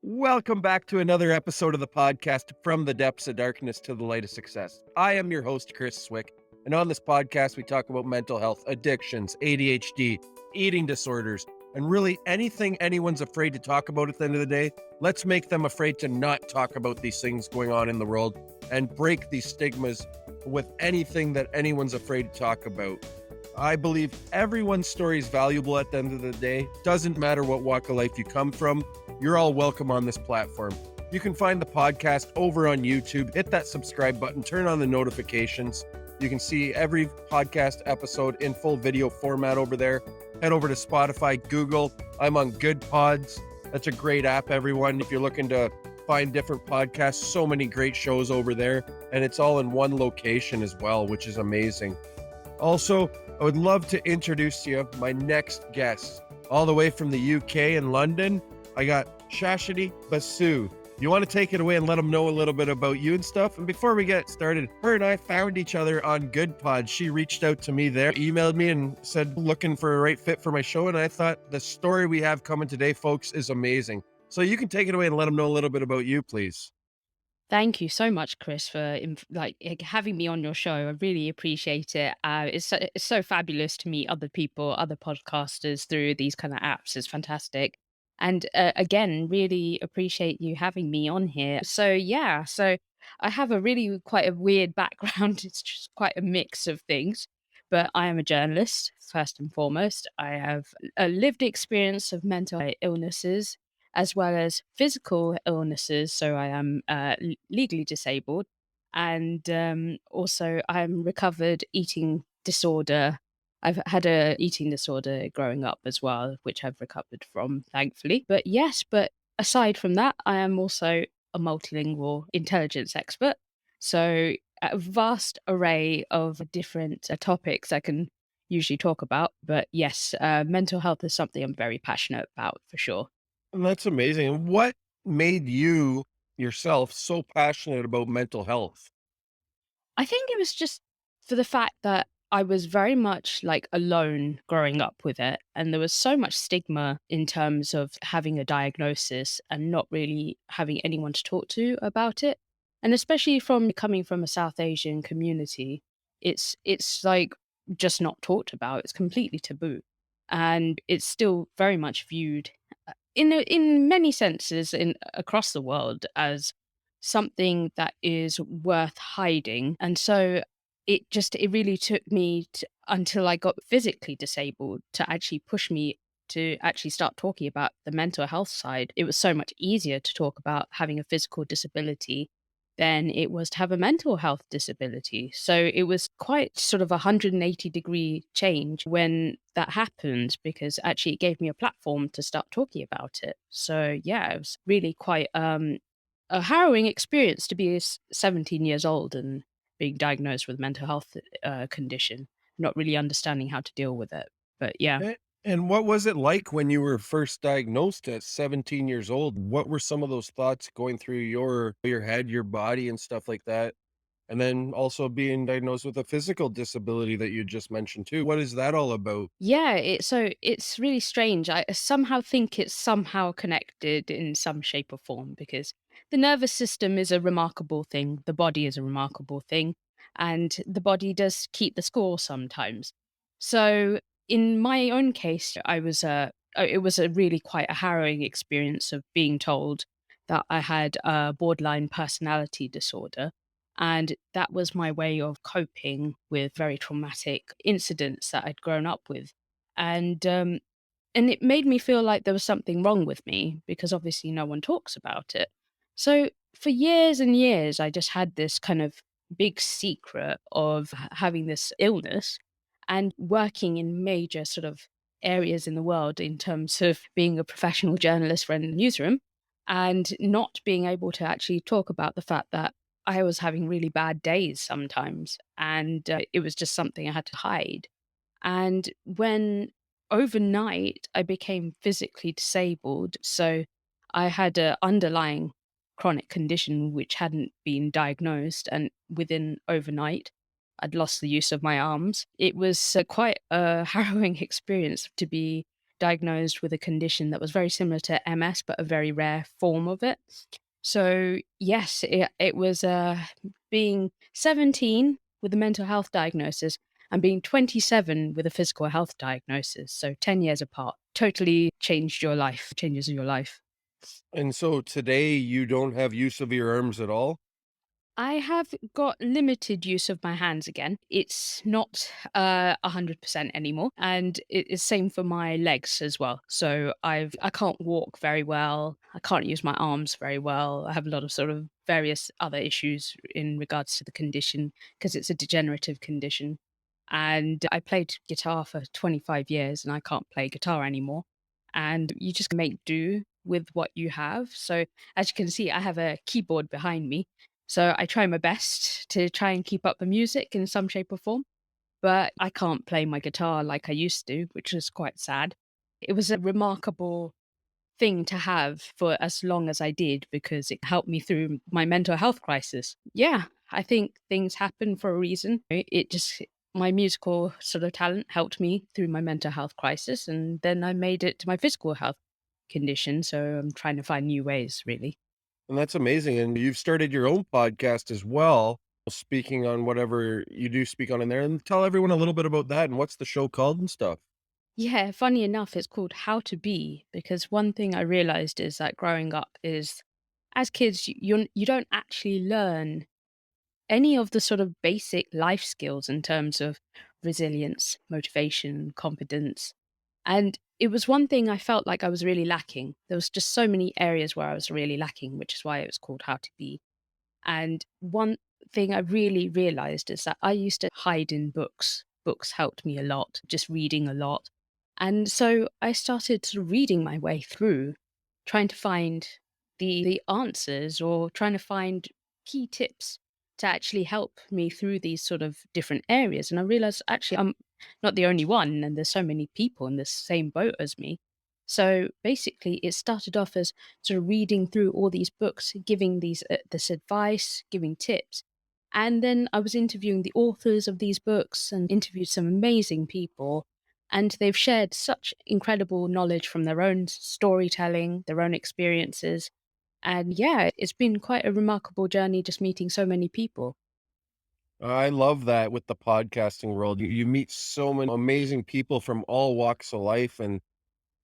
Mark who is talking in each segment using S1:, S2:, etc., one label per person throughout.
S1: Welcome back to another episode of the podcast, From the Depths of Darkness to the Light of Success. I am your host, Chris Swick, and on this podcast, we talk about mental health, addictions, ADHD, eating disorders, and really anything anyone's afraid to talk about at the end of the day. Let's make them afraid to not talk about these things going on in the world and break these stigmas with anything that anyone's afraid to talk about. I believe everyone's story is valuable at the end of the day. Doesn't matter what walk of life you come from. You're all welcome on this platform. You can find the podcast over on YouTube. Hit that subscribe button, turn on the notifications. You can see every podcast episode in full video format over there. Head over to Spotify, Google. I'm on Good Pods. That's a great app, everyone. If you're looking to find different podcasts, so many great shows over there. And it's all in one location as well, which is amazing. Also, I would love to introduce to you my next guest. All the way from the UK in London, I got Suswati Basu. You want to take it away and let them know a little bit about you and stuff? And before we get started, her and I found each other on Good Pod. She reached out to me there, emailed me and said, looking for a right fit for my show. And I thought the story we have coming today, folks, is amazing. So you can take it away and let them know a little bit about you, please.
S2: Thank you so much, Chris, for having me on your show. I really appreciate it. It's so fabulous to meet other people, other podcasters through these kind of apps. It's fantastic, and again, really appreciate you having me on here. So I have a really quite a weird background. It's just quite a mix of things, but I am a journalist first and foremost. I have a lived experience of mental illnesses as well as physical illnesses. So I am legally disabled, and also I'm recovered eating disorder. I've had a eating disorder growing up as well, which I've recovered from, thankfully. But yes, but aside from that, I am also a multilingual intelligence expert. So a vast array of different topics I can usually talk about. But yes, mental health is something I'm very passionate about for sure.
S1: And that's amazing. What made you yourself so passionate about mental health?
S2: I think it was just for the fact that I was very much like alone growing up with it. And there was so much stigma in terms of having a diagnosis and not really having anyone to talk to about it. And especially from coming from a South Asian community, it's like just not talked about. It's completely taboo. And it's still very much viewed in many senses in across the world as something that is worth hiding. And so it really took me until I got physically disabled to actually push me to actually start talking about the mental health side. It was so much easier to talk about having a physical disability than it was to have a mental health disability. So it was quite sort of a 180-degree change when that happened, because actually it gave me a platform to start talking about it. So yeah, it was really quite a harrowing experience to be 17 years old and being diagnosed with a mental health condition, not really understanding how to deal with it. But yeah.
S1: And what was it like when you were first diagnosed at 17 years old? What were some of those thoughts going through your head, your body and stuff like that? And then also being diagnosed with a physical disability that you just mentioned too. What is that all about?
S2: Yeah, it's really strange. I somehow think it's somehow connected in some shape or form, because the nervous system is a remarkable thing, the body is a remarkable thing, and the body does keep the score sometimes. So in my own case, it was a really quite a harrowing experience of being told that I had a borderline personality disorder, and that was my way of coping with very traumatic incidents that I'd grown up with. And and it made me feel like there was something wrong with me, because obviously no one talks about it. So for years and years, I just had this kind of big secret of having this illness and working in major sort of areas in the world in terms of being a professional journalist for a newsroom, and not being able to actually talk about the fact that I was having really bad days sometimes, and it was just something I had to hide. And when overnight I became physically disabled, so I had an underlying chronic condition which hadn't been diagnosed, and within overnight, I'd lost the use of my arms. It was quite a harrowing experience to be diagnosed with a condition that was very similar to MS, but a very rare form of it. So, yes, it was being 17 with a mental health diagnosis and being 27 with a physical health diagnosis. So, 10 years apart, totally changed your life, changes your life.
S1: And so today you don't have use of your arms at all?
S2: I have got limited use of my hands again. It's not 100% anymore, and it is same for my legs as well. So I can't walk very well. I can't use my arms very well. I have a lot of sort of various other issues in regards to the condition because it's a degenerative condition. And I played guitar for 25 years, and I can't play guitar anymore. And you just make do with what you have. So as you can see, I have a keyboard behind me, so I try my best to try and keep up the music in some shape or form, but I can't play my guitar like I used to, which is quite sad. It was a remarkable thing to have for as long as I did because it helped me through my mental health crisis. Yeah, I think things happen for a reason. It just my musical sort of talent helped me through my mental health crisis, and then I made it to my physical health condition. So I'm trying to find new ways, really.
S1: And that's amazing. And you've started your own podcast as well, speaking on whatever you do speak on in there. And tell everyone a little bit about that and what's the show called and stuff.
S2: Yeah, funny enough, it's called How to Be because one thing I realized is that growing up is as kids you don't actually learn any of the sort of basic life skills in terms of resilience, motivation, confidence. And it was one thing I felt like I was really lacking. There was just so many areas where I was really lacking, which is why it was called How to Be. And one thing I really realized is that I used to hide in books. Books helped me a lot, just reading a lot. And so I started sort of reading my way through, trying to find the answers or trying to find key tips to actually help me through these sort of different areas. And I realized actually I'm not the only one, and there's so many people in the same boat as me. So basically, it started off as sort of reading through all these books, giving this advice, giving tips. And then I was interviewing the authors of these books and interviewed some amazing people. And they've shared such incredible knowledge from their own storytelling, their own experiences. And yeah, it's been quite a remarkable journey just meeting so many people.
S1: I love that with the podcasting world. You meet so many amazing people from all walks of life and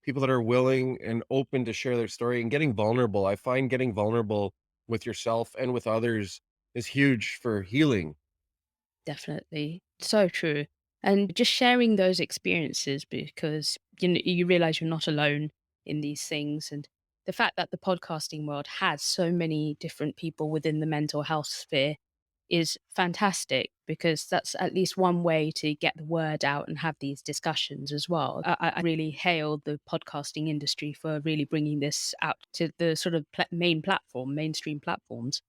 S1: people that are willing and open to share their story and getting vulnerable. I find getting vulnerable with yourself and with others is huge for healing.
S2: Definitely. So true. And just sharing those experiences because you realize you're not alone in these things. And the fact that the podcasting world has so many different people within the mental health sphere is fantastic because that's at least one way to get the word out and have these discussions as well. I really hail the podcasting industry for really bringing this out to the sort of mainstream platforms.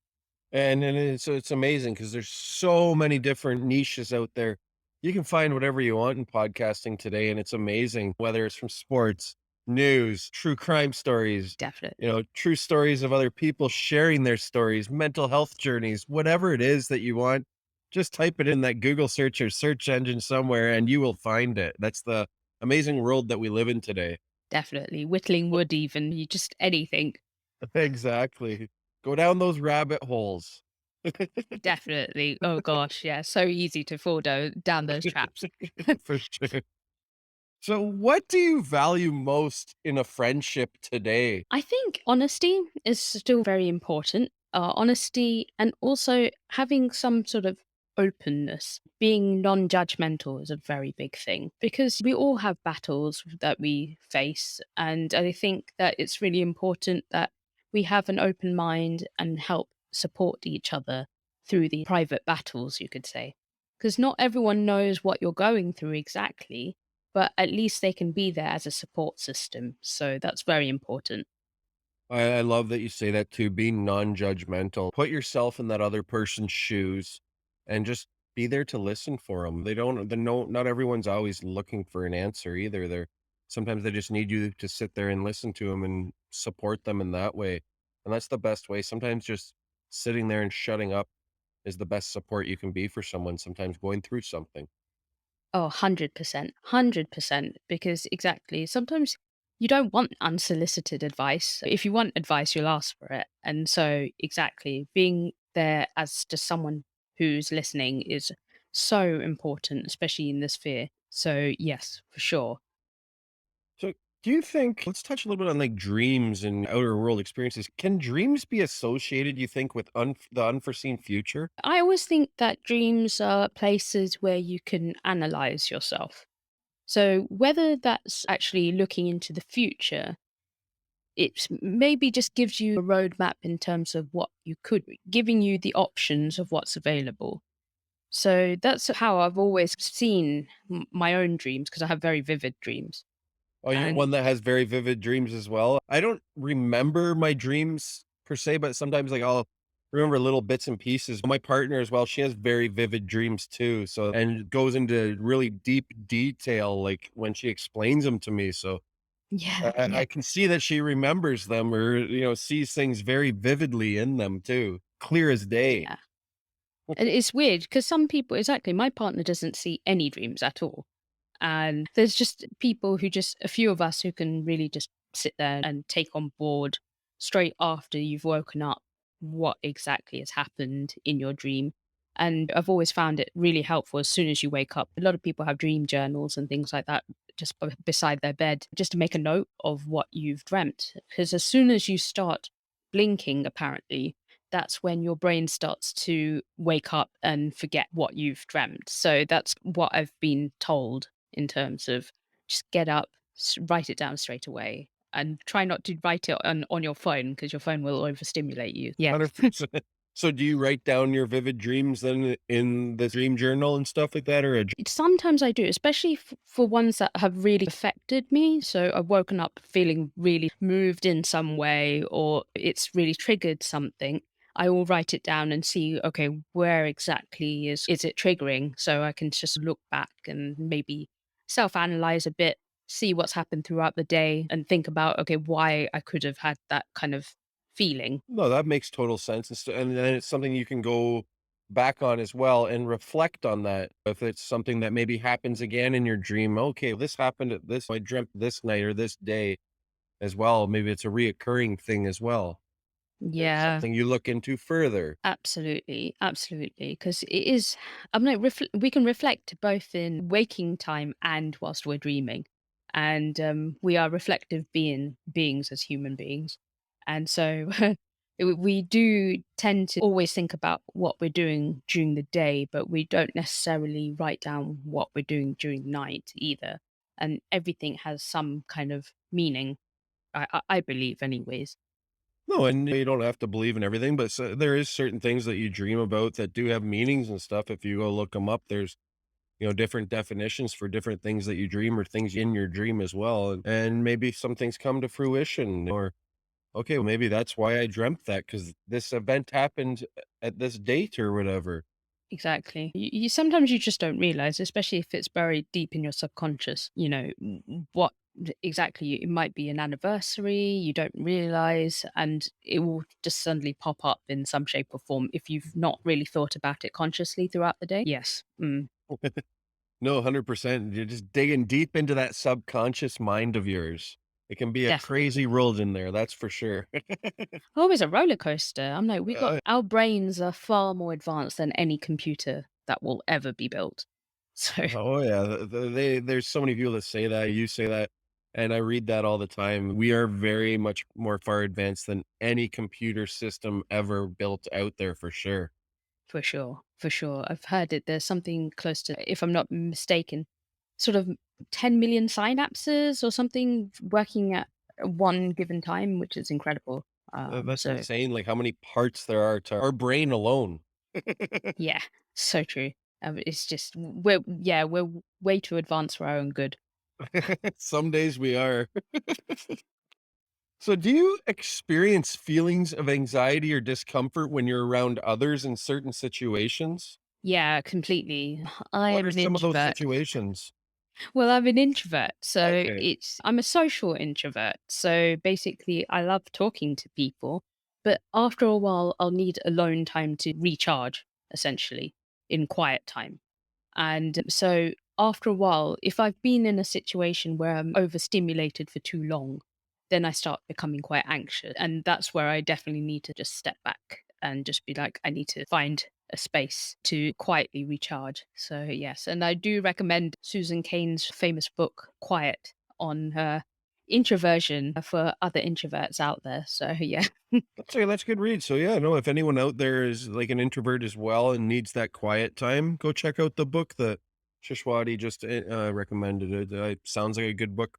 S1: And it's amazing because there's so many different niches out there. You can find whatever you want in podcasting today, and it's amazing, whether it's from sports, news, true crime stories,
S2: Definitely.
S1: true stories of other people sharing their stories, mental health journeys, whatever it is that you want. Just type it in that Google search or search engine somewhere and you will find it. That's the amazing world that we live in today.
S2: Definitely. Whittling wood even, you just anything.
S1: Exactly. Go down those rabbit holes.
S2: Definitely. Oh gosh, yeah, so easy to fall down those traps.
S1: For sure. So, what do you value most in a friendship today?
S2: I think honesty is still very important. Honesty and also having some sort of openness. Being non judgmental is a very big thing because we all have battles that we face. And I think that it's really important that we have an open mind and help support each other through the private battles, you could say. Because not everyone knows what you're going through exactly, but at least they can be there as a support system. So that's very important.
S1: I love that you say that too. Be non-judgmental. Put yourself in that other person's shoes and just be there to listen for them. They don't, the no, not everyone's always looking for an answer either. Sometimes they just need you to sit there and listen to them and support them in that way. And that's the best way. Sometimes just sitting there and shutting up is the best support you can be for someone, sometimes going through something.
S2: Oh, 100%. 100%. Because exactly, sometimes you don't want unsolicited advice. If you want advice, you'll ask for it. And so, exactly, being there as just someone who's listening is so important, especially in this sphere. So, yes, for sure.
S1: So, do you think let's touch a little bit on like dreams and outer world experiences. Can dreams be associated, you think, with the unforeseen future?
S2: I always think that dreams are places where you can analyze yourself. So, whether that's actually looking into the future, it maybe just gives you a roadmap in terms of what you could be, giving you the options of what's available. So that's how I've always seen my own dreams because I have very vivid dreams.
S1: Oh, you're
S2: And
S1: one that has very vivid dreams as well. I don't remember my dreams per se, but sometimes like I'll remember little bits and pieces. My partner as well, she has very vivid dreams too. So and goes into really deep detail like when she explains them to me. So
S2: yeah,
S1: I
S2: yeah,
S1: can see that she remembers them or sees things very vividly in them too, clear as day.
S2: yeah. And it's weird because some people, exactly, my partner doesn't see any dreams at all. And there's just people who just a few of us who can really just sit there and take on board straight after you've woken up what exactly has happened in your dream. And I've always found it really helpful as soon as you wake up. A lot of people have dream journals and things like that just beside their bed, just to make a note of what you've dreamt. Because as soon as you start blinking, apparently, that's when your brain starts to wake up and forget what you've dreamt. So that's what I've been told in terms of just get up, write it down straight away, and try not to write it on your phone because your phone will overstimulate you. Yeah.
S1: 100%. So do you write down your vivid dreams then in the dream journal and stuff like that, or a
S2: Sometimes I do, especially for ones that have really affected me. So I've woken up feeling really moved in some way, or it's really triggered something. I will write it down and see, okay, where exactly is it triggering? So I can just look back and maybe self-analyze a bit, see what's happened throughout the day, and think about, okay, why I could have had that kind of feeling.
S1: No, that makes total sense, and and then it's something you can go back on as well and reflect on that. If it's something that maybe happens again in your dream, "Okay, this happened at this I dreamt this night or this day as well." Maybe it's a reoccurring thing as well. It's
S2: Yeah.
S1: something you look into further.
S2: Absolutely, absolutely. Because it is, I'm like, we can reflect both in waking time and whilst we're dreaming, and we are reflective beings as human beings, and so we do tend to always think about what we're doing during the day, but we don't necessarily write down what we're doing during night either, and everything has some kind of meaning. I believe, anyways.
S1: No, and you don't have to believe in everything, but there is certain things that you dream about that do have meanings and stuff. If you go look them up, there's different definitions for different things that you dream or things in your dream as well. And maybe some things come to fruition or, okay, well, maybe that's why I dreamt that because this event happened at this date or whatever.
S2: Exactly. You sometimes you just don't realize, especially if it's buried deep in your subconscious, what exactly it might be an anniversary, you don't realize, and it will just suddenly pop up in some shape or form if you've not really thought about it consciously throughout the day. Yes.
S1: No, 100%. You're just digging deep into that subconscious mind of yours. It can be a
S2: Definitely.
S1: crazy world in there, that's for sure.
S2: Always a roller coaster. I'm like, we got
S1: Uh,
S2: our brains are far more advanced than any computer that will ever be built. So
S1: oh yeah, there's so many people that say that. You say that, and I read that all the time. We are very much more far advanced than any computer system ever built out there for sure.
S2: for sure, for sure. I've heard it. There's something close to, if I'm not mistaken, sort of 10 million synapses or something working at one given time, which is incredible.
S1: That's
S2: So
S1: insane. Like how many parts there are to our brain alone.
S2: yeah, so true. It's just we're way too advanced for our own good.
S1: Some days we are. So, do you experience feelings of anxiety or discomfort when you're around others in certain situations?
S2: Yeah, completely. I
S1: What
S2: am
S1: are
S2: an
S1: some of those
S2: introvert.
S1: situations?
S2: Well, I'm an introvert, so
S1: Okay.
S2: I'm a social introvert. So basically, I love talking to people, but after a while, I'll need alone time to recharge, essentially, in quiet time. And so after a while, if I've been in a situation where I'm overstimulated for too long, then I start becoming quite anxious. And that's where I definitely need to just step back and just be like, I need to find a space to quietly recharge. So, yes. And I do recommend Susan Cain's famous book, Quiet, on her introversion for other introverts out there. So, yeah.
S1: That's a good read. So yeah, no, if anyone out there is like an introvert as well and needs that quiet time, go check out the book that Shishwati just recommended. It sounds like a good book,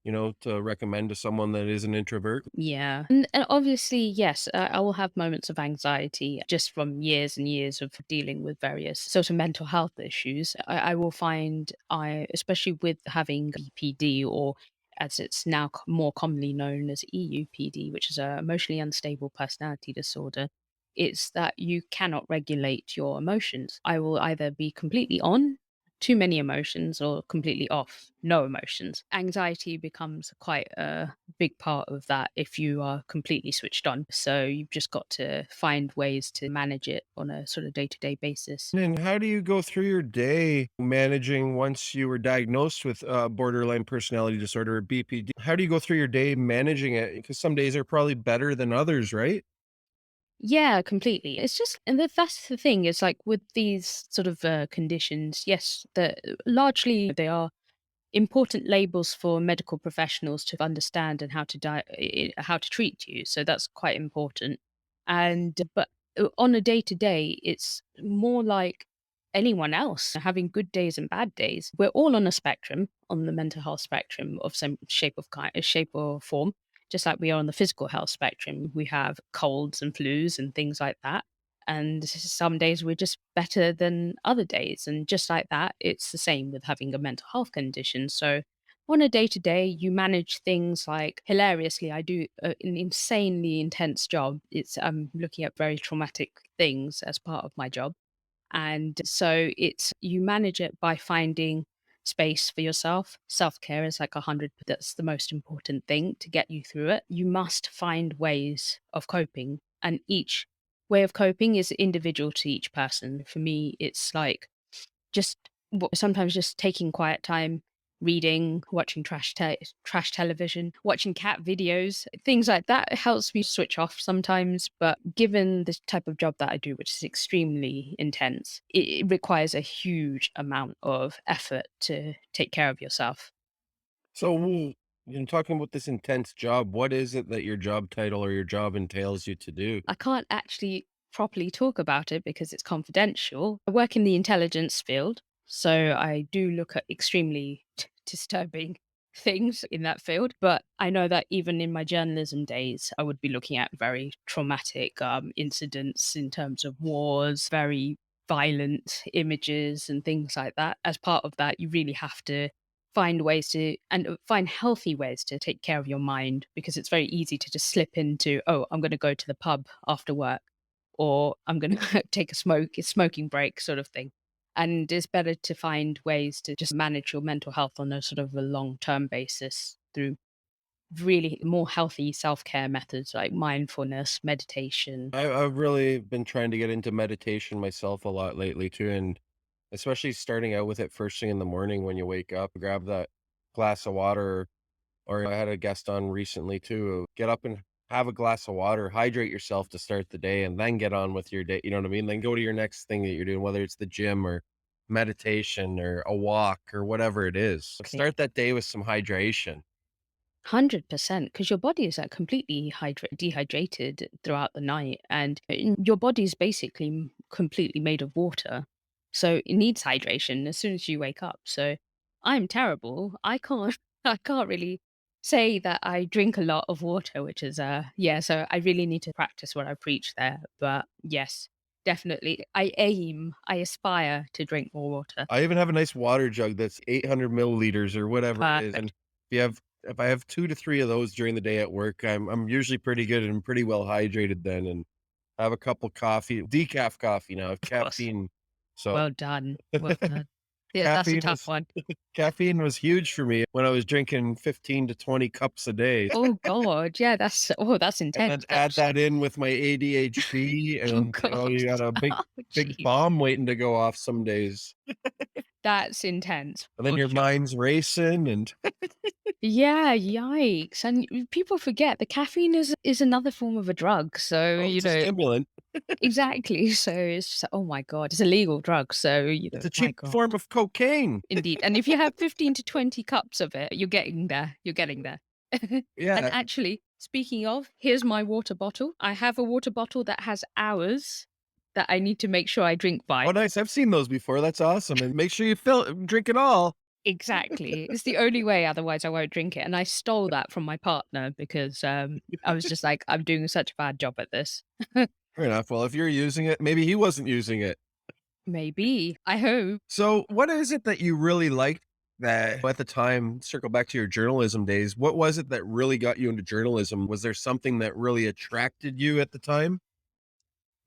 S1: to recommend to someone that is an introvert.
S2: Yeah. And obviously, yes, I will have moments of anxiety just from years and years of dealing with various sort of mental health issues. I will find especially with having BPD, or as it's now more commonly known as EUPD, which is a emotionally unstable personality disorder, it's that you cannot regulate your emotions. I will either be completely on too many emotions or completely off, no emotions. Anxiety becomes quite a big part of that if you are completely switched on. So you've just got to find ways to manage it on a sort of day to day basis.
S1: And how do you go through your day managing once you were diagnosed with borderline personality disorder or BPD? How do you go through your day managing it? Because some days are probably better than others, right?
S2: Yeah, completely. It's just, and that's the thing is like with these sort of conditions, yes, largely they are important labels for medical professionals to understand and how to treat you. So that's quite important. And but on a day to day, it's more like anyone else having good days and bad days. We're all on a spectrum, on the mental health spectrum of some shape or form. Just like we are on the physical health spectrum, we have colds and flus and things like that. And some days we're just better than other days. And just like that, it's the same with having a mental health condition. So, on a day to day, you manage things like hilariously, I do an insanely intense job. I'm looking at very traumatic things as part of my job. And so you manage it by finding space for yourself. Self care is like 100. That's the most important thing to get you through it. You must find ways of coping, and each way of coping is individual to each person. For me, it's like just sometimes just taking quiet time, reading, watching trash television, watching cat videos, things like that helps me switch off sometimes. But given the type of job that I do, which is extremely intense, it requires a huge amount of effort to take care of yourself.
S1: So, talking about this intense job, what is it that your job title or your job entails you to do?
S2: I can't actually properly talk about it because it's confidential. I work in the intelligence field, so I do look at extremely disturbing things in that field. But I know that even in my journalism days, I would be looking at very traumatic incidents in terms of wars, very violent images, and things like that. As part of that, you really have to find ways to and find healthy ways to take care of your mind, because it's very easy to just slip into, oh, I'm going to go to the pub after work, or I'm going to take a smoking break sort of thing. And it's better to find ways to just manage your mental health on a sort of a long term basis through really more healthy self-care methods like mindfulness, meditation.
S1: I've really been trying to get into meditation myself a lot lately too, and especially starting out with it first thing in the morning when you wake up, grab that glass of water. Or I had a guest on recently too. Get up and have a glass of water, hydrate yourself to start the day, and then get on with your day. You know what I mean? Then go to your next thing that you're doing, whether it's the gym or meditation or a walk or whatever it is. Start that day with some hydration.
S2: 100%, because your body is like completely dehydrated throughout the night, and your body is basically completely made of water. So it needs hydration as soon as you wake up. So I'm terrible. I can't, I can't really say that I drink a lot of water, which is, yeah, so I really need to practice what I preach there. But yes, definitely. I aspire to drink more water.
S1: I even have a nice water jug that's 800 milliliters or whatever it is. And
S2: Perfect.
S1: if I have 2 to 3 of those during the day at work, I'm usually pretty good and pretty well hydrated then, and have a couple coffee, decaf coffee now,
S2: Of course.
S1: caffeine. So
S2: Well done. Well done. Yeah, that's a
S1: caffeine
S2: tough
S1: was
S2: one.
S1: caffeine was huge for me when I was drinking 15 to 20 cups a day.
S2: Oh god, yeah, that's
S1: And then
S2: intense.
S1: add that in with my ADHD
S2: Oh
S1: and,
S2: god.
S1: you got a
S2: Oh
S1: big
S2: jeez.
S1: bomb waiting to go off some days.
S2: That's intense
S1: And then
S2: for
S1: your
S2: sure.
S1: mind's racing and
S2: Yeah, yikes. And people forget the caffeine is another form of a drug. So,
S1: oh, it's a stimulant.
S2: exactly. So it's just, oh my God, it's a legal drug. So,
S1: It's a
S2: my
S1: cheap
S2: God.
S1: form of cocaine.
S2: Indeed. And if you have 15 to 20 cups of it, you're getting there. You're getting there. And
S1: Yeah.
S2: actually, speaking of, here's my water bottle. I have a water bottle that has hours that I need to make sure I drink
S1: Oh,
S2: by.
S1: nice. I've seen those before. That's awesome. And make sure you drink it all.
S2: Exactly. It's the only way, otherwise I won't drink it. And I stole that from my partner because I was just like, I'm doing such a bad job at this.
S1: Fair enough. Well, if you're using it, maybe he wasn't using it.
S2: Maybe. I hope.
S1: So, what is it that you really liked that at the time, circle back to your journalism days, what was it that really got you into journalism? Was there something that really attracted you at the time?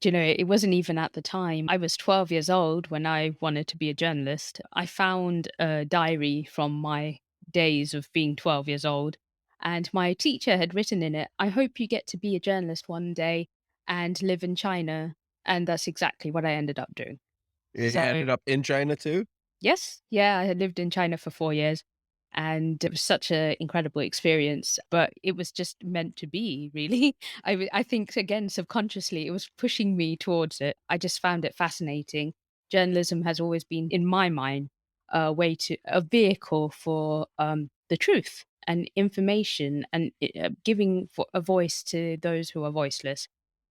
S2: Do you know, it wasn't even at the time. I was 12 years old when I wanted to be a journalist. I found a diary from my days of being 12 years old, and my teacher had written in it, I hope you get to be a journalist one day and live in China. And that's exactly what I ended up doing.
S1: It
S2: So
S1: ended up in China too?
S2: yes, yeah, I had lived in China for 4 years, and it was such an incredible experience, but it was just meant to be, really. I think, again, subconsciously, it was pushing me towards it. I just found it fascinating. Journalism has always been, in my mind, a vehicle for, the truth and information and, giving a voice to those who are voiceless.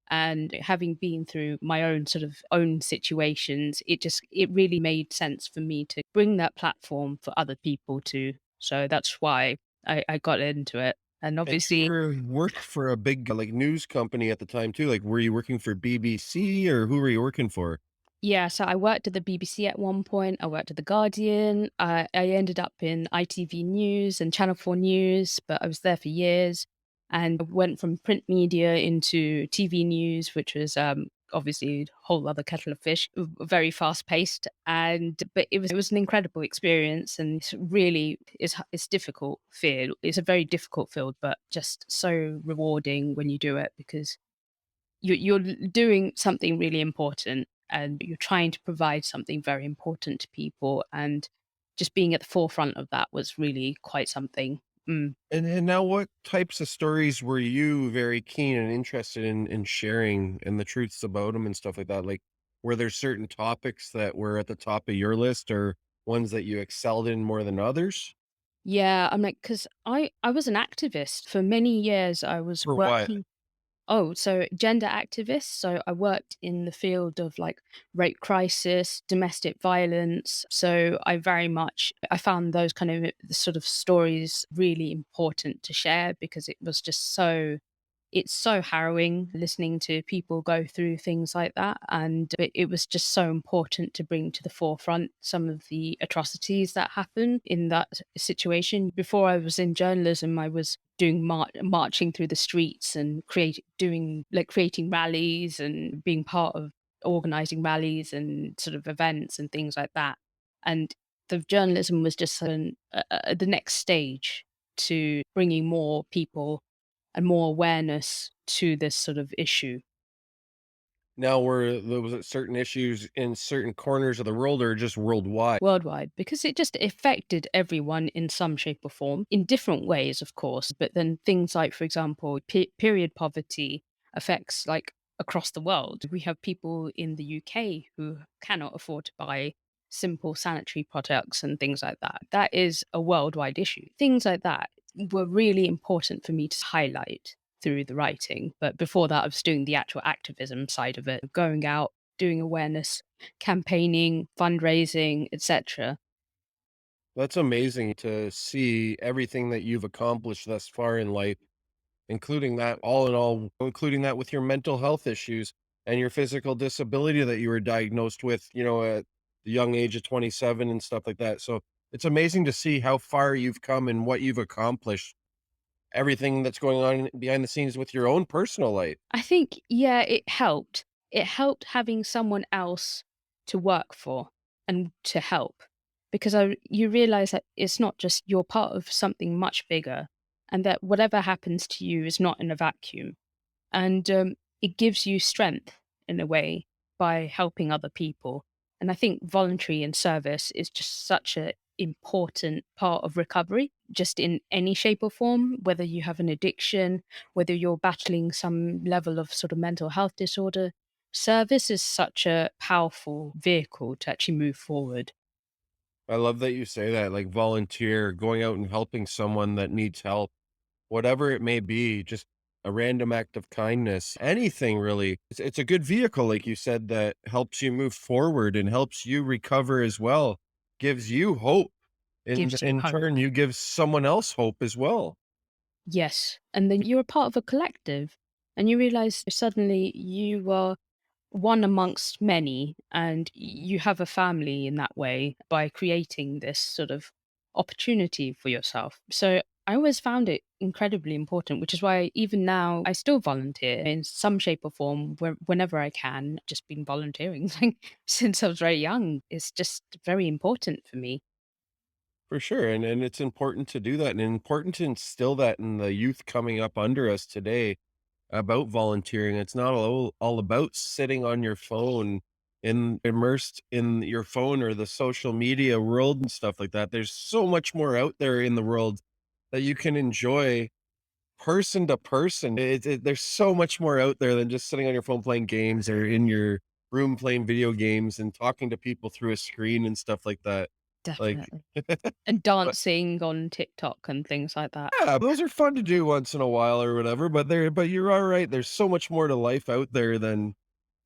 S2: And having been through my own sort of own situations, it really made sense for me to bring that platform for other people to. So that's why I got into it. And
S1: And
S2: obviously,
S1: worked for a big, like, news company at the time too. Like, were you working for BBC or who were you working for?
S2: yeah, so I worked at the BBC at one point. I worked at the Guardian. I ended up in ITV News and Channel 4 News, but I was there for years and went from print media into TV news, which was obviously a whole other kettle of fish, very fast paced. And but it was an incredible experience, and it's really it's difficult field. It's a very difficult field, but just so rewarding when you do it because you're doing something really important and you're trying to provide something very important to people, and just being at the forefront of that was really quite something.
S1: And now what types of stories were you very keen and interested in sharing and the truths about them and stuff like that? Like, were there certain topics that were at the top of your list or ones that you excelled in more than others?
S2: Yeah, I'm like, because I was an activist for many years. I was
S1: For what?
S2: working. Oh, so gender activist. So I worked in the field of like rape crisis, domestic violence. So I found those kind of sort of stories really important to share because it's so harrowing listening to people go through things like that. And it was just so important to bring to the forefront some of the atrocities that happen in that situation. Before I was in journalism, I was doing marching through the streets and creating rallies and being part of organizing rallies and sort of events and things like that. And the journalism was just the next stage to bringing more people and more awareness to this sort of issue
S1: Now, were there was it certain issues in certain corners of the world or just worldwide?
S2: worldwide because it just affected everyone in some shape or form in different ways, of course. But then things like, for example, period poverty affects like across the world. We have people in the UK who cannot afford to buy simple sanitary products and things like that. That is a worldwide issue. Things like that were really important for me to highlight through the writing. But before that, I was doing the actual activism side of it, going out, doing awareness campaigning, fundraising, etc.
S1: That's amazing to see everything that you've accomplished thus far in life, including that all in all, including that with your mental health issues and your physical disability that you were diagnosed with, at the young age of 27 and stuff like that. So it's amazing to see how far you've come and what you've accomplished, everything that's going on behind the scenes with your own personal life.
S2: I think, yeah, it helped. It helped having someone else to work for and to help because you realize that it's not just you're part of something much bigger and that whatever happens to you is not in a vacuum. And it gives you strength in a way by helping other people. And I think voluntary and service is just such a important part of recovery, just in any shape or form, whether you have an addiction, whether you're battling some level of sort of mental health disorder. Service is such a powerful vehicle to actually move forward.
S1: I love that you say that, like volunteer, going out and helping someone that needs help, whatever it may be, just a random act of kindness, anything really. It's a good vehicle, like you said, that helps you move forward and helps you recover as well, gives you hope.
S2: Gives you
S1: In
S2: hope.
S1: turn, you give someone else hope as well.
S2: Yes. And then you're a part of a collective and you realize suddenly you are one amongst many and you have a family in that way by creating this sort of opportunity for yourself. So I always found it incredibly important, which is why even now I still volunteer in some shape or form whenever I can. Just been volunteering since I was very young. It's just very important for me.
S1: For sure, and it's important to do that, and important to instill that in the youth coming up under us today about volunteering. It's not all about sitting on your phone and immersed in your phone or the social media world and stuff like that. There's so much more out there in the world that you can enjoy person to person. There's so much more out there than just sitting on your phone playing games or in your room playing video games and talking to people through a screen and stuff like that. Like,
S2: Definitely. And dancing on TikTok and things like that.
S1: yeah, those are fun to do once in a while or whatever, but you're all right. There's so much more to life out there than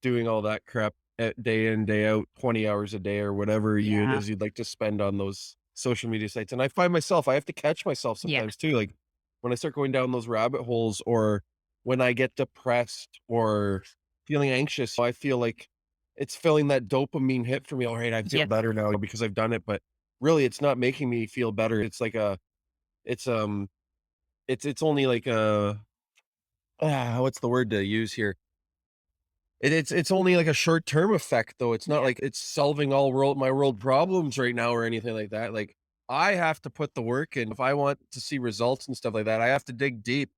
S1: doing all that crap at day in, day out, 20 hours a day or whatever it
S2: Yeah.
S1: is you'd like to spend on those social media sites. And I find myself, I have to catch myself
S2: Yeah.
S1: sometimes too. Like when I start going down those rabbit holes or when I get depressed or feeling anxious, I feel like it's filling that dopamine hit for me. All right, I feel
S2: Yeah.
S1: better now because I've done it. But really it's not making me feel better. It's like it's it's only like a what's the word to use here? It's only like a short-term effect though, it's not
S2: Yeah.
S1: like it's solving all world problems right now or anything like that, like, I have to put the work in. If I want to see results and stuff like that, I have to dig deep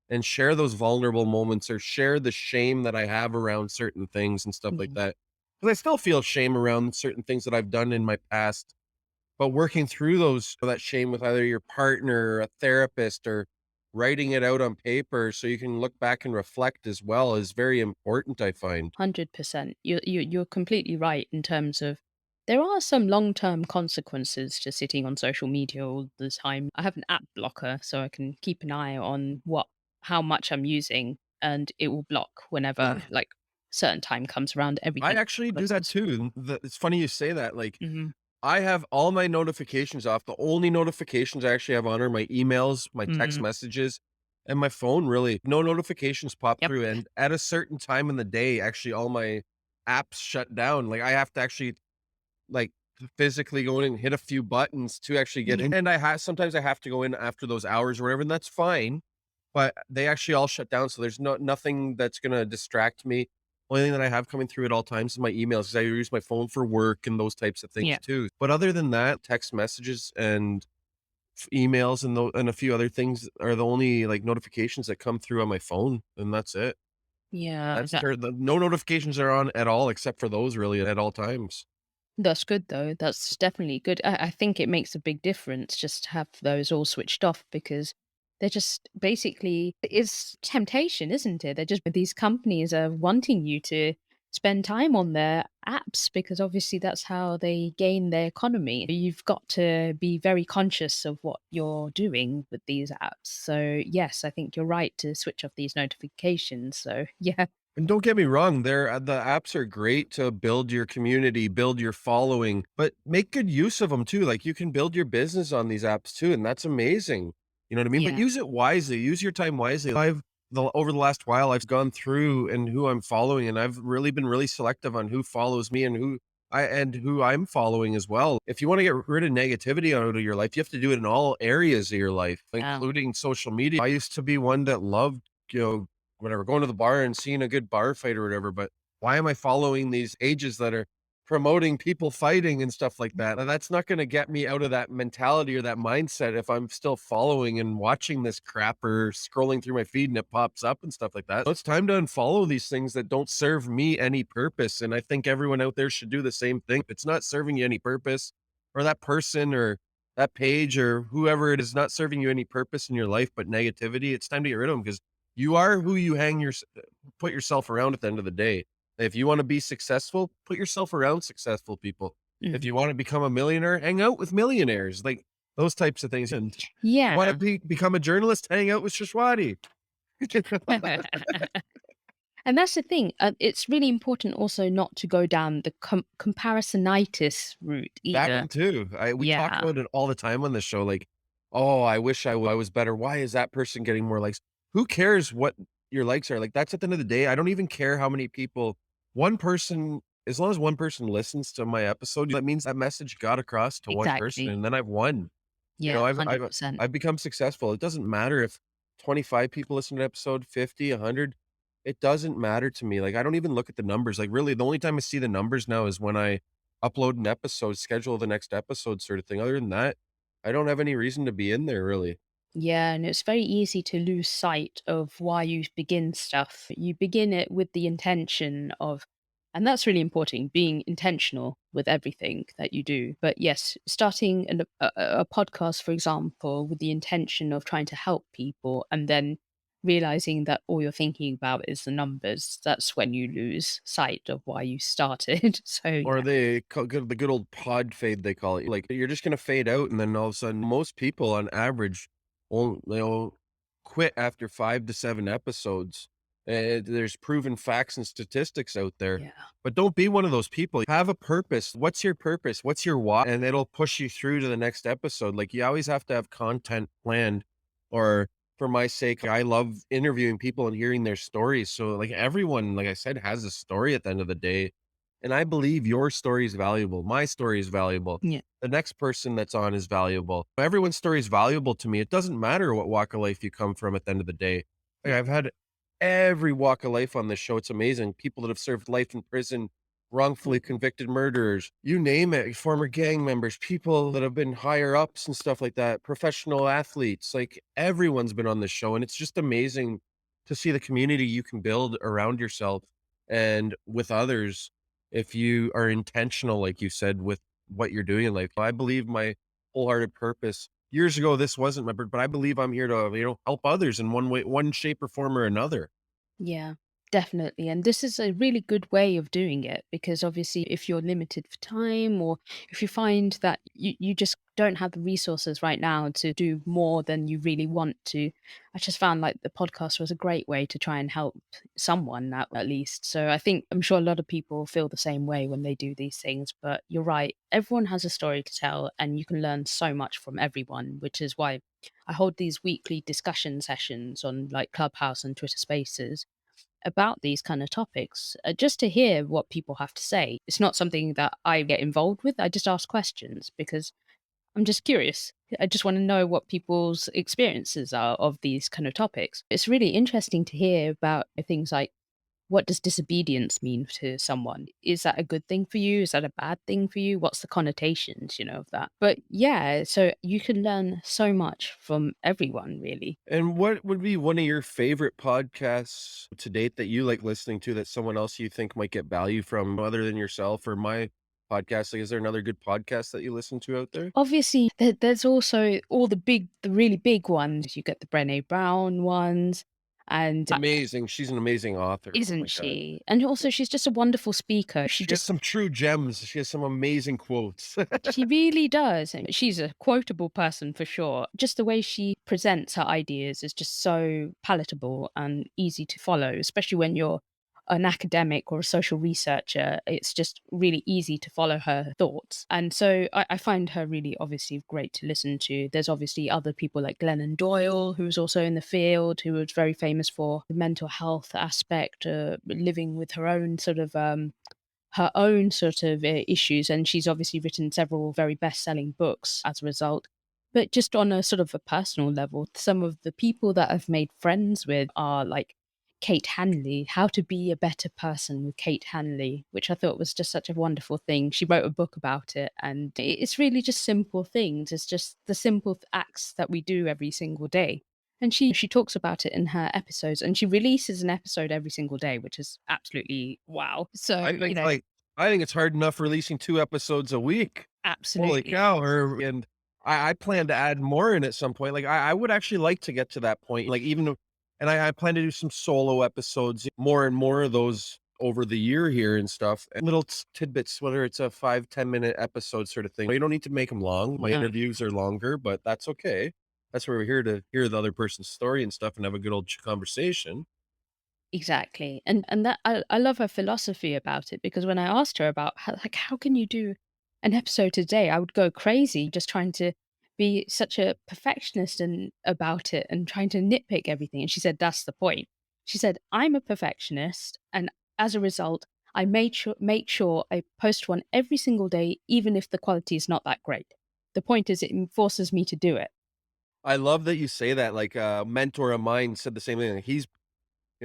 S1: and share those vulnerable moments or share the shame that I have around certain things and stuff like
S2: Yeah.
S1: that. Because I still feel shame around certain things that I've done in my past, but working through that shame with either your partner, or a therapist, or writing it out on paper so you can look back and reflect as well is very important, I find.
S2: 100%. You're completely right in terms of there are some long-term consequences to sitting on social media all the time. I have an app blocker so I can keep an eye on what how much I'm using and it will block whenever like certain time comes around
S1: I
S2: everything
S1: actually do that
S2: blockers.
S1: too. It's funny you say that. Like,
S2: Mhm.
S1: I have all my notifications off. The only notifications I actually have on are my emails, my text
S2: Mhm.
S1: messages, and my phone, really. No notifications pop
S2: Yep.
S1: through. And at a certain time in the day, actually, all my apps shut down. Like, I have to actually like, physically go in and hit a few buttons to actually get
S2: Yeah.
S1: in, and sometimes I have to go in after those hours or whatever, and that's fine, but they actually all shut down, so there's nothing that's gonna distract me. Only thing that I have coming through at all times is my emails because I use my phone for work and those types of things
S2: Yeah.
S1: too. But other than that, text messages and emails and a few other things are the only, like, notifications that come through on my phone, and that's it.
S2: Yeah.
S1: That's the no notifications are on at all except for those really at all times.
S2: That's good though. That's definitely good. I think it makes a big difference just to have those all switched off because they're just basically it's temptation, isn't it? They're just these companies are wanting you to spend time on their apps because obviously that's how they gain their economy. You've got to be very conscious of what you're doing with these apps. So yes, I think you're right to switch off these notifications. So yeah,
S1: And don't get me wrong, the apps are great to build your community, build your following, but make good use of them too. Like you can build your business on these apps too, and that's amazing. You know what I mean? But
S2: yeah,
S1: use it wisely. Use your time wisely. Over the last while, I've gone through and who I'm following, and I've really been really selective on who follows me and who I'm following as well. If you want to get rid of negativity out of your life, you have to do it in all areas of your life,
S2: yeah,
S1: including social media. I used to be one that loved, whatever, going to the bar and seeing a good bar fight or whatever, but why am I following these pages that are promoting people fighting and stuff like that. And that's not gonna get me out of that mentality or that mindset if I'm still following and watching this crap or scrolling through my feed and it pops up and stuff like that. So it's time to unfollow these things that don't serve me any purpose. And I think everyone out there should do the same thing. If it's not serving you any purpose, or that person or that page or whoever it is not serving you any purpose in your life but negativity, it's time to get rid of them because you are who you put yourself around at the end of the day. If you wanna be successful, put yourself around successful people. If
S2: Mm.
S1: you wanna become a millionaire, hang out with millionaires, like, those types of things, and wanna
S2: Yeah.
S1: become a journalist, hang out with Suswati.
S2: And that's the thing. It's really important also not to go down the comparisonitis route
S1: That
S2: either.
S1: one too. I We talk
S2: Yeah,
S1: about it all the time on the show, like, "Oh, I wish I was better. Why is that person getting more likes?" Who cares what your likes are? Like, that's at the end of the day, I don't even care how many people one person as long as one person listens to my episode, that means that message got across to one person,
S2: exactly.
S1: and then I've won. You
S2: Yeah,
S1: know, I've
S2: 100%.
S1: I've become successful. It doesn't matter if 25 people listen to episode, 50, 100. It doesn't matter to me. Like, I don't even look at the numbers. Like, really, the only time I see the numbers now is when I upload an episode, schedule the next episode sort of thing. Other than that, I don't have any reason to be in there really.
S2: Yeah, and it's very easy to lose sight of why you begin stuff. You begin it with the intention of, and that's really important, being intentional with everything that you do. But yes, starting a podcast, for example, with the intention of trying to help people and then realizing that all you're thinking about is the numbers, that's when you lose sight of why you started. So,
S1: Or
S2: yeah.
S1: they call the good old pod fade, they call it. Like, you're just gonna fade out, and then all of a sudden, most people on average won't they'll quit after 5 to 7 episodes. There's proven facts and statistics out there,
S2: Yeah.
S1: but don't be one of those people. Have a purpose. What's your purpose? What's your why? And it'll push you through to the next episode. Like, you always have to have content planned, or for my sake, I love interviewing people and hearing their stories. So, like, everyone, like I said, has a story at the end of the day. And I believe your story is valuable. My story is valuable.
S2: Yeah.
S1: The next person that's on is valuable. Everyone's story is valuable to me. It doesn't matter what walk of life you come from at the end of the day. Like,
S2: Yeah.
S1: I've had every walk of life on this show. It's amazing. People that have served life in prison, wrongfully convicted murderers, you name it, former gang members, people that have been higher ups and stuff like that, professional athletes, like everyone's been on this show. And it's just amazing to see the community you can build around yourself and with others if you are intentional, like you said, with what you're doing in life. I believe my wholehearted purpose years ago, this wasn't my but I believe I'm here to, help others in one way, one shape or form or another.
S2: Yeah, definitely. And this is a really good way of doing it because obviously, if you're limited for time or if you find that you just don't have the resources right now to do more than you really want to, I just found like the podcast was a great way to try and help someone out at least. So I think I'm sure a lot of people feel the same way when they do these things. But you're right, everyone has a story to tell and you can learn so much from everyone, which is why I hold these weekly discussion sessions on like Clubhouse and Twitter Spaces about these kind of topics, just to hear what people have to say. It's not something that I get involved with. I just ask questions because I'm just curious. I just want to know what people's experiences are of these kind of topics. It's really interesting to hear about things like what does disobedience mean to someone? Is that a good thing for you? Is that a bad thing for you? What's the connotations, of that? But yeah, so you can learn so much from everyone, really.
S1: And what would be one of your favorite podcasts to date that you like listening to that someone else you think might get value from other than yourself or my podcast? Like, is there another good podcast that you listen to out there?
S2: Obviously, there's also all the really big ones. You get the Brené Brown ones, and
S1: Amazing. She's an amazing author. Oh my
S2: isn't
S1: God.
S2: she? And also, she's just a wonderful speaker. She
S1: She has
S2: just
S1: some true gems. She has some amazing quotes.
S2: She really does. And she's a quotable person for sure. Just the way she presents her ideas is just so palatable and easy to follow, especially when you're an academic or a social researcher. It's just really easy to follow her thoughts. And so I find her really obviously great to listen to. There's obviously other people like Glennon Doyle, who's also in the field, who was very famous for the mental health aspect, living with her own sort of issues, and she's obviously written several very best-selling books as a result. But just on a sort of a personal level, some of the people that I've made friends with are like Kate Hanley, How to Be a Better Person with Kate Hanley, which I thought was just such a wonderful thing. She wrote a book about it, and it's really just simple things. It's just the simple acts that we do every single day. And she talks about it in her episodes, and she releases an episode every single day, which is absolutely wow. So,
S1: I think, like I think it's hard enough releasing 2 episodes a week. Holy
S2: absolutely.
S1: cow, and I plan to add more in at some point, like, I would actually like to get to that point, like, even though and I plan to do some solo episodes, more and more of those over the year here and stuff, and little tidbits, whether it's a 5, 10-minute episode sort of thing. You don't need to make them long, my
S2: No.
S1: interviews are longer, but that's okay. That's where we're here to hear the other person's story and stuff and have a good old conversation.
S2: Exactly. And that I love her philosophy about it, because when I asked her about how can you do an episode a day, I would go crazy just trying to be such a perfectionist and about it and trying to nitpick everything. And she said that's the point. She said, I'm a perfectionist, and as a result, I make sure I post one every single day, even if the quality is not that great. The point is it forces me to do it.
S1: I love that you say that, like, a mentor of mine said the same thing, like, he's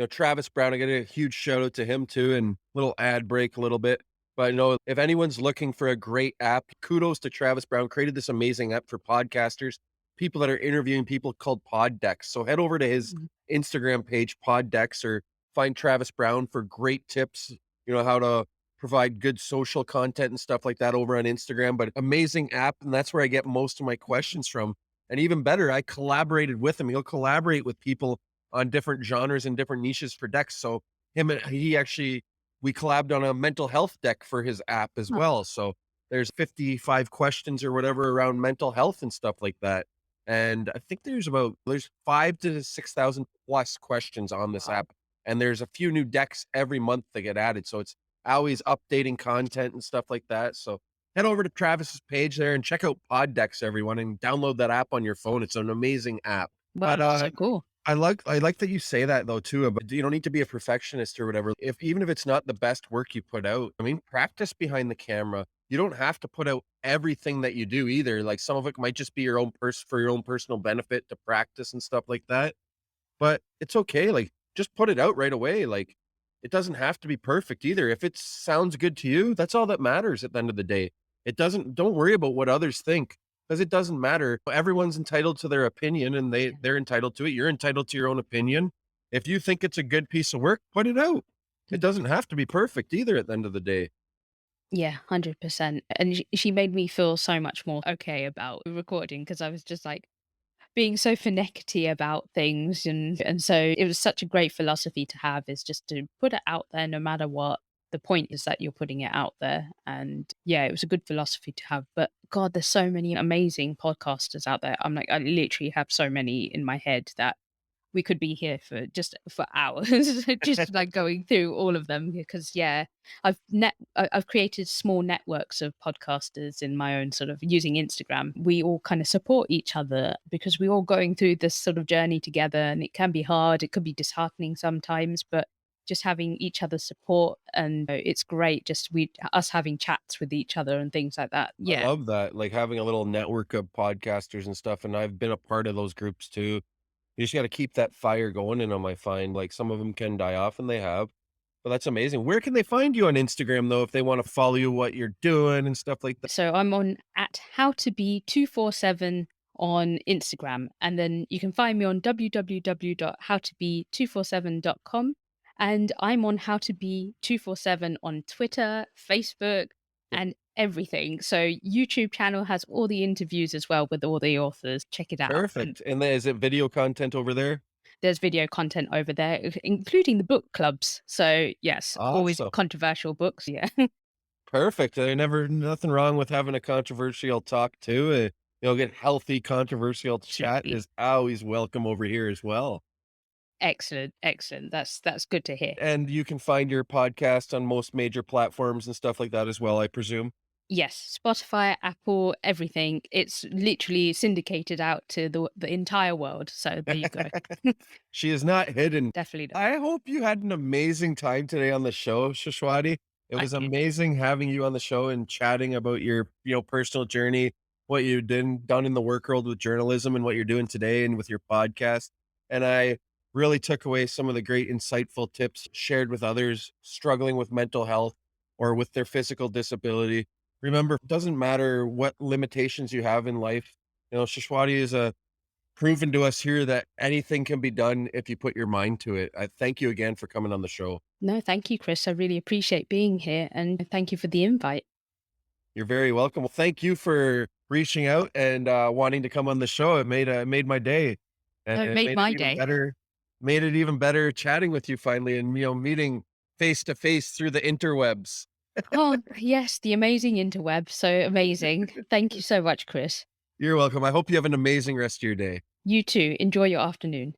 S1: Travis Brown, I get a huge shout out to him too, and little ad break a little bit. But if anyone's looking for a great app, kudos to Travis Brown, created this amazing app for podcasters, people that are interviewing people called Pod Decks. So head over to his
S2: Mhm.
S1: Instagram page, Pod Decks, or find Travis Brown for great tips, how to provide good social content and stuff like that over on Instagram. But amazing app, and that's where I get most of my questions from. And even better, I collaborated with him. He'll collaborate with people on different genres and different niches for decks. So he actually we collabed on a mental health deck for his app as
S2: Oh,
S1: well. So there's 55 questions or whatever around mental health and stuff like that. And I think there's 5 to 6,000 plus questions on this
S2: wow.
S1: app. And there's a few new decks every month that get added. So it's always updating content and stuff like that. So head over to Travis's page there and check out Pod Decks, everyone, and download that app on your phone. It's an amazing app.
S2: Wow,
S1: But
S2: so cool.
S1: I like that you say that though too, but you don't need to be a perfectionist or whatever. Even if it's not the best work you put out, I mean, practice behind the camera. You don't have to put out everything that you do either. Like some of it might just be for your own personal benefit to practice and stuff like that. But it's okay, like, just put it out right away, like, it doesn't have to be perfect either. If it sounds good to you, that's all that matters at the end of the day. Don't worry about what others think, because it doesn't matter. Everyone's entitled to their opinion, and they're entitled to it. You're entitled to your own opinion. If you think it's a good piece of work, put it out. It doesn't have to be perfect either at the end of the day.
S2: Yeah, 100%. And she made me feel so much more okay about recording, because I was just like being so finicky about things. And so it was such a great philosophy to have, is just to put it out there no matter what. The point is that you're putting it out there. And yeah, it was a good philosophy to have. But God, there's so many amazing podcasters out there. I'm like, I literally have so many in my head that we could be here for hours, just like going through all of them, because yeah, I've created small networks of podcasters in my own sort of using Instagram. We all kind of support each other because we're all going through this sort of journey together, and it can be hard, it could be disheartening sometimes, but just having each other's support, and it's great just we us having chats with each other and things like that.
S1: I
S2: Yeah.
S1: love that, like, having a little network of podcasters and stuff, and I've been a part of those groups too. You just gotta keep that fire going in 'em, I find, like, some of them can die off, and they have, but that's amazing. Where can they find you on Instagram, though, if they wanna follow you, what you're doing and stuff like that?
S2: So I'm on at how to be 247 on Instagram. And then you can find me on www.howtobe247.com. And I'm on how to be 247 on Twitter, Facebook, and everything. So YouTube channel has all the interviews as well with all the authors. Check it out. And
S1: Perfect, and then is it video content over there?
S2: there's video content over there, including the book clubs. So yes, always
S1: Awesome.
S2: controversial books. Yeah.
S1: Perfect, nothing wrong with having a controversial talk too, get healthy controversial chat
S2: Absolutely.
S1: is always welcome over here as well.
S2: Excellent. Excellent. That's good to hear.
S1: And you can find your podcast on most major platforms and stuff like that as well, I presume?
S2: Yes, Spotify, Apple, everything. It's literally syndicated out to the entire world. So there you go.
S1: She is not hidden.
S2: Definitely not.
S1: I hope you had an amazing time today on the show, Shashwati. It was
S2: Thank you.
S1: amazing having you on the show and chatting about your, personal journey, what you've done in the work world with journalism and what you're doing today and with your podcast. And I really took away some of the great insightful tips shared with others struggling with mental health or with their physical disability. Remember, it doesn't matter what limitations you have in life. Shashwati is a proven to us here that anything can be done if you put your mind to it. I thank you again for coming on the show.
S2: No, thank you, Chris. I really appreciate being here and thank you for the invite.
S1: You're very welcome. Well, thank you for reaching out and wanting to come on the show. It made my day, and
S2: No, it
S1: it
S2: made
S1: made it
S2: my
S1: even
S2: day.
S1: better. Made it even better chatting with you finally, and meeting face to face through the interwebs.
S2: Oh, yes, the amazing interweb. So amazing. Thank you so much, Chris.
S1: You're welcome. I hope you have an amazing rest of your day.
S2: You too. Enjoy your afternoon.